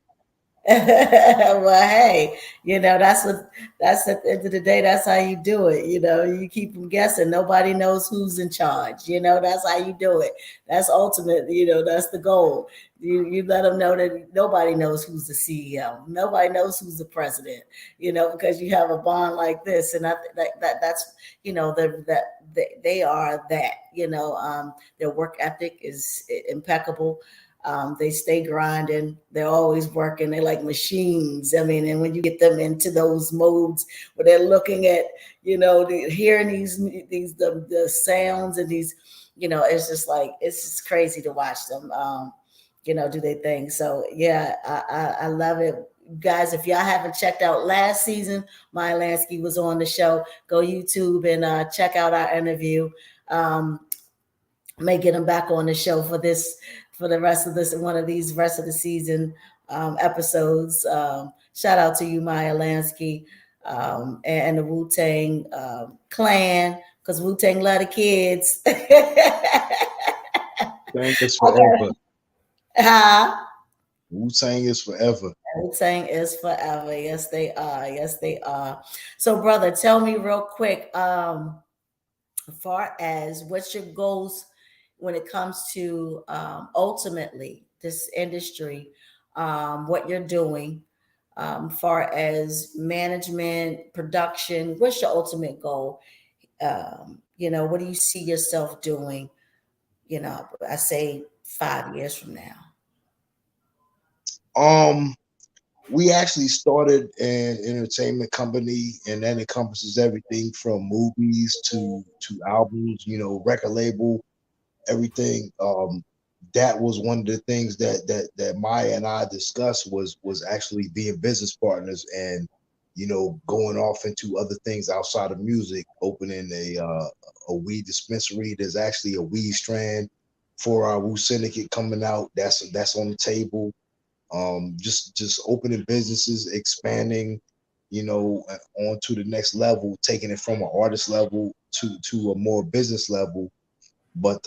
Well, hey, that's at the end of the day, that's how you do it. You keep them guessing. Nobody knows who's in charge. That's how you do it. That's ultimate. That's the goal. You let them know that nobody knows who's the CEO. Nobody knows who's the president. Because you have a bond like this, and that's they are that. Their work ethic is impeccable. They stay grinding. They're always working. They're like machines. I mean, and when you get them into those modes where they're looking at, hearing the sounds and these, it's just like, it's just crazy to watch them, do their thing. So yeah, I love it. Guys, if y'all haven't checked out last season, Maya Lansky was on the show. Go YouTube and check out our interview. May get him back on the show for the rest of this, one of these rest of the season episodes. Shout out to you, Maya Lansky, and the Wu-Tang clan, because Wu-Tang love the kids. Wu-Tang is forever. Huh? Wu-Tang is forever. Wu-Tang is forever. Yes, they are. Yes, they are. So, brother, tell me real quick, as far as what's your goals when it comes to ultimately this industry, what you're doing, far as management, production, what's your ultimate goal? What do you see yourself doing? I say 5 years from now. we actually started an entertainment company, and that encompasses everything from movies to albums, record label, everything. That was one of the things that Maya and I discussed was actually being business partners and going off into other things outside of music, opening a weed dispensary. There's actually a weed strand for our Wu Syndicate coming out. That's on the table. Just opening businesses, expanding, on to the next level, taking it from an artist level to a more business level. But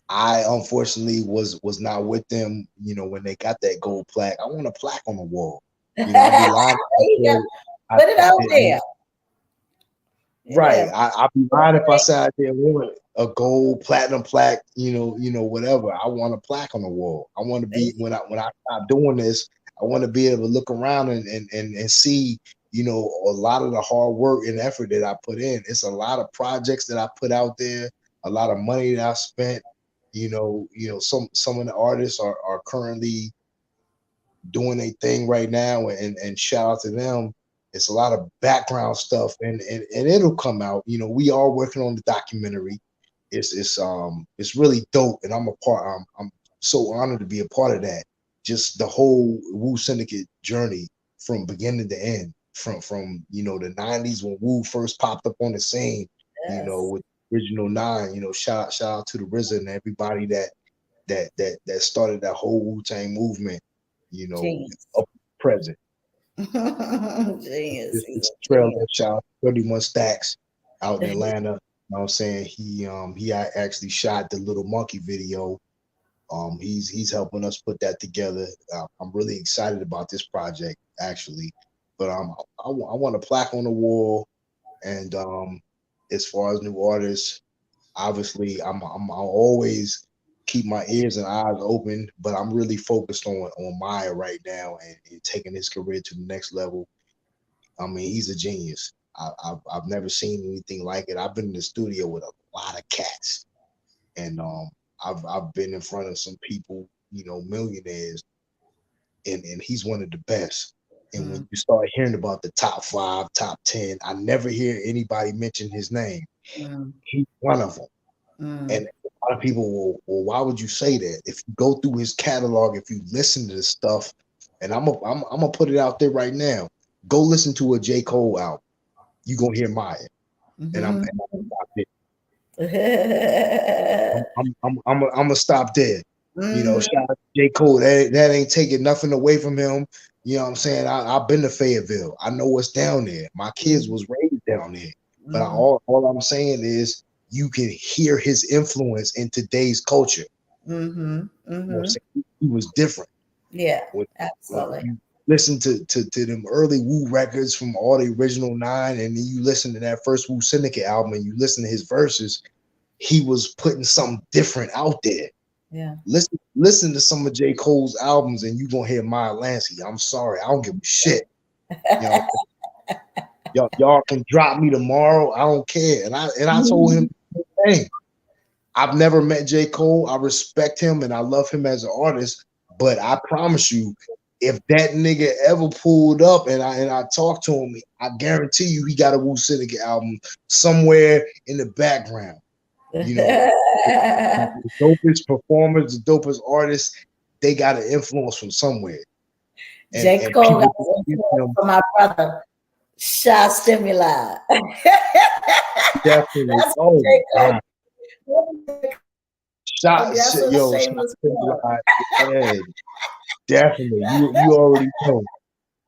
I unfortunately was not with them, when they got that gold plaque. I want a plaque on the wall. I'd be lying if You got I put it said I out didn't. there. Right. Yeah. I'd be lying if I said I didn't want a gold, platinum plaque, whatever. I want a plaque on the wall. I want to be when I stop doing this, I want to be able to look around and see, a lot of the hard work and effort that I put in. It's a lot of projects that I put out there, a lot of money that I spent. Some of the artists are currently doing a thing right now, and shout out to them. It's a lot of background stuff, and it'll come out. We are working on the documentary. It's really dope, and I'm so honored to be a part of that. Just the whole Wu Syndicate journey from beginning to end, from the '90s when Wu first popped up on the scene. Yes. With Original Nine. Shout out to the RZA and everybody that started that whole Wu-Tang movement, Genius. up present. Genius. This, He's this a trailer genius. shot 31 Stacks out in Atlanta. You know what I'm saying? He actually shot the Little Monkey video. He's helping us put that together. I'm really excited about this project actually. But I want a plaque on the wall, and as far as new artists, obviously I'll always keep my ears and eyes open, but I'm really focused on Maya right now, and taking his career to the next level. I mean, he's a genius. I've never seen anything like it. I've been in the studio with a lot of cats, and I've been in front of some people, millionaires, and he's one of the best. And when Mm, you start hearing about the top 5, top 10, I never hear anybody mention his name. mm, He's one of them. And mm, a lot of people will, well, why would you say that? If you go through his catalog, if you listen to the stuff, and I'm gonna put it out there right now. Go listen to a J. Cole album. You gonna hear Maya, and I'm mhm. gonna stop there. I'm gonna stop there. Mhm, Shout out to J. Cole. That ain't taking nothing away from him. You know what I'm saying? I've been to Fayetteville. I know what's down there. My kids was raised down there. But mhm, all I'm saying is you can hear his influence in today's culture. mhm, You know what I'm mhm. saying? He was different. Yeah, When absolutely. you listen to them early Wu records from all the original 9, and then you listen to that first Wu Syndicate album and you listen to his verses, he was putting something different out there. Yeah. Listen to some of J. Cole's albums and you gonna hear Maya Lancey. I'm sorry, I don't give a shit. You know, y'all can drop me tomorrow. I don't care. And I told him, hey, I've never met J. Cole. I respect him and I love him as an artist. But I promise you, if that nigga ever pulled up and I talked to him, I guarantee you he got a Wu Syndicate album somewhere in the background. You know, the dopest performers, the dopest artists, they got an influence from somewhere. And J. and Cole got people his give influence them from my brother, Shy Stimuli. definitely. That's what Oh J. my Cole. God. That's what Shot Shameless Plug. yeah, definitely. You already know.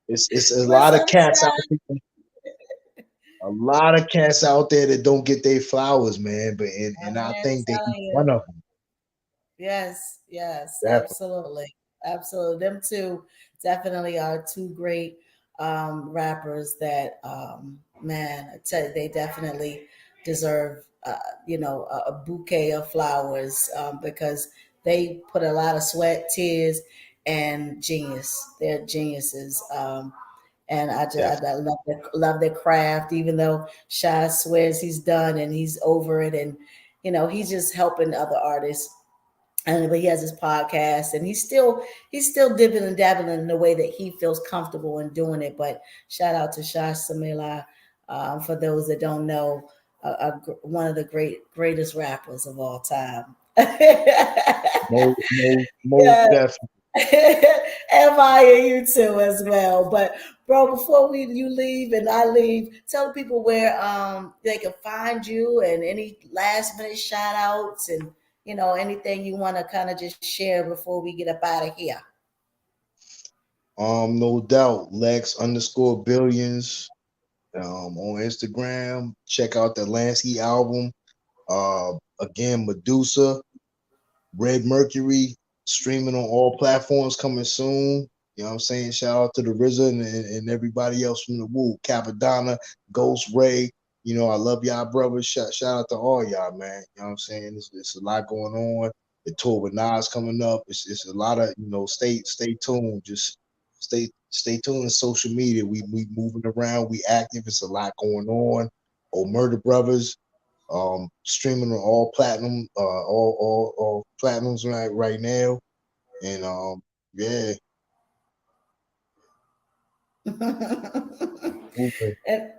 It's a What's lot up, of cats out Shy? there. A lot of cats out there that don't get their flowers, man. But and I I'm think that he's telling you. one of them. Yes, yes, Definitely. absolutely. Absolutely. Them two definitely are two great rappers that man, I tell you, they definitely deserve a bouquet of flowers because they put a lot of sweat, tears, and genius. They're geniuses. And Definitely. I love their craft, even though Shy swears he's done and he's over it, and he's just helping other artists and but he has his podcast, and he's still dipping and dabbling in the way that he feels comfortable in doing it. But shout out to Shash Samila, for those that don't know, one of the greatest rappers of all time. Most Yeah, definitely. admire you too as well. But bro, before we you leave and I leave, tell the people where they can find you and any last minute shout outs and anything you want to kind of just share before we get up out of here. No doubt. Lex underscore billions on Instagram. Check out the Lansky album. Again, Medusa, Red Mercury, streaming on all platforms coming soon. You know what I'm saying? Shout out to the RZA and everybody else from the Wu, Capadonna, Ghost Ray. I love y'all, brothers. Shout out to all y'all, man. You know what I'm saying? It's a lot going on. The tour with Nas coming up. It's a lot of, stay tuned. Just stay tuned to social media. We moving around, we active. It's a lot going on. Old Murder Brothers, streaming on all platinum, all platinums right now. And yeah. Okay. And-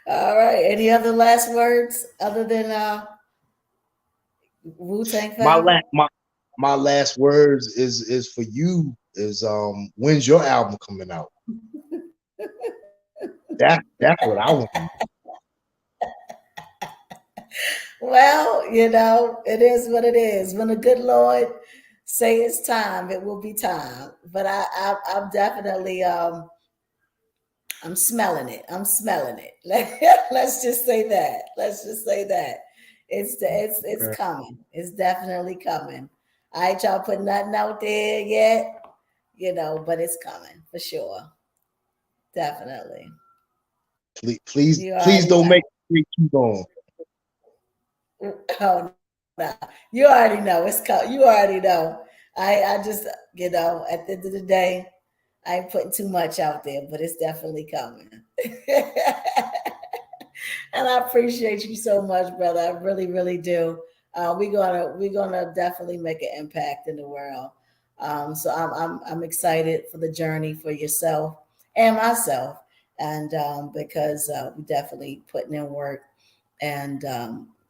all right. Any other last words other than Wu Tang My Forever? last my last words is for you is when's your album coming out? That's what I want. Well, it is what it is. When the good Lord say it's time, it will be time. But I'm definitely I'm smelling it. I'm smelling it. Let's just say that. Let's just say that. It's Okay. coming. It's definitely coming. I ain't y'all put nothing out there yet, but it's coming for sure. Definitely. You Please already don't make know. it too long. Oh no. You already know. You already know. I just, at the end of the day, I ain't putting too much out there, but it's definitely coming. And I appreciate you so much, brother. I really, really do. We're gonna definitely make an impact in the world. So I'm excited for the journey for yourself and myself, and because we definitely putting in work and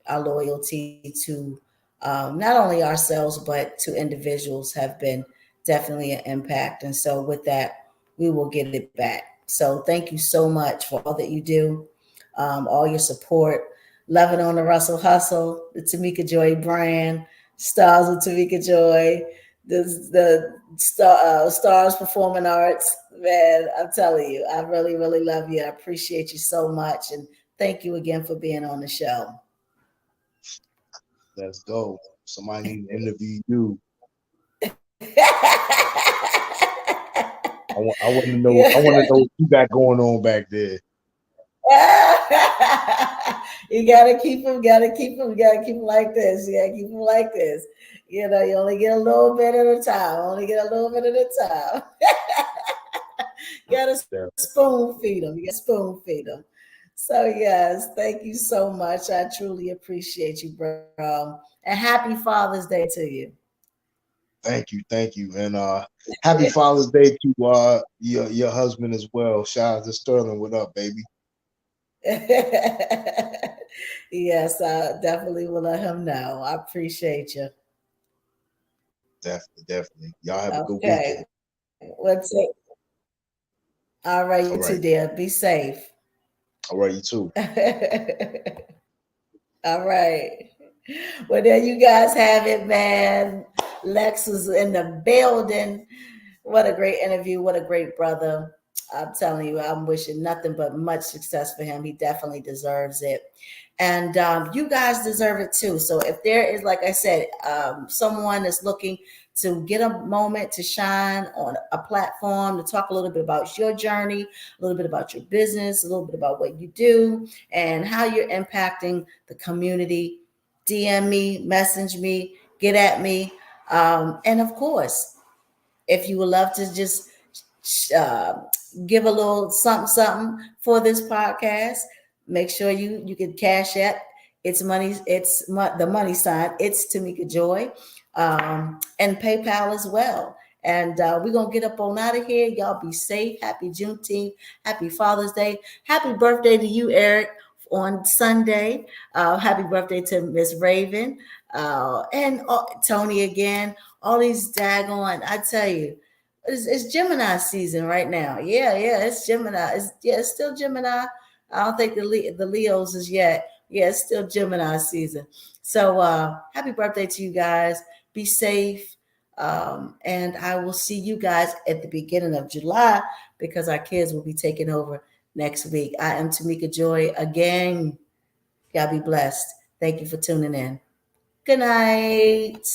our loyalty to not only ourselves but to individuals have been definitely an impact. And so with that, we will get it back. So thank you so much for all that you do, all your support, loving on the Russell Hustle, the Tamika Joy brand, Stars with Tamika Joy, the Stars Performing Arts. Man, I'm telling you, I really, really love you. I appreciate you so much. And thank you again for being on the show. Let's go. Somebody need to interview you. I want to know what you got going on back there. You gotta keep them, like this. You gotta keep them like this. You only get a little bit at a time. Only get a little bit at a time. You gotta Yeah. spoon feed them. You gotta spoon feed them. So yes, thank you so much. I truly appreciate you, bro. And happy Father's Day to you. Thank you. And happy Father's Day to your husband as well. Shout out to Sterling. What up, baby? Yes, I definitely will let him know. I appreciate you. Definitely. Y'all have a good Okay. weekend. What's it? All right, All you too, right. dear. Be safe. All right, you too. All right. Well, there you guys have it, man. Lex was in the building. What a great interview. What a great brother. I'm telling you, I'm wishing nothing but much success for him. He definitely deserves it. And you guys deserve it too. So if there is, like I said, someone that's looking to get a moment to shine on a platform to talk a little bit about your journey, a little bit about your business, a little bit about what you do and how you're impacting the community, DM me, message me, get at me. And of course, if you would love to just uh, give a little something for this podcast, make sure you can cash It's money. The money sign. It's Tamika Joy, and PayPal as well. And we're gonna get up on out of here. Y'all be safe. Happy Juneteenth. Happy Father's Day. Happy birthday to you, Eric, on Sunday. Happy birthday to Miss Raven, and Tony again. All these daggone. I tell you. It's Gemini season right now. Yeah, it's Gemini. It's still Gemini. I don't think the Leos is yet. Yeah, it's still Gemini season. So happy birthday to you guys. Be safe. And I will see you guys at the beginning of July because our kids will be taking over next week. I am Tamika Joy again. Y'all be blessed. Thank you for tuning in. Good night.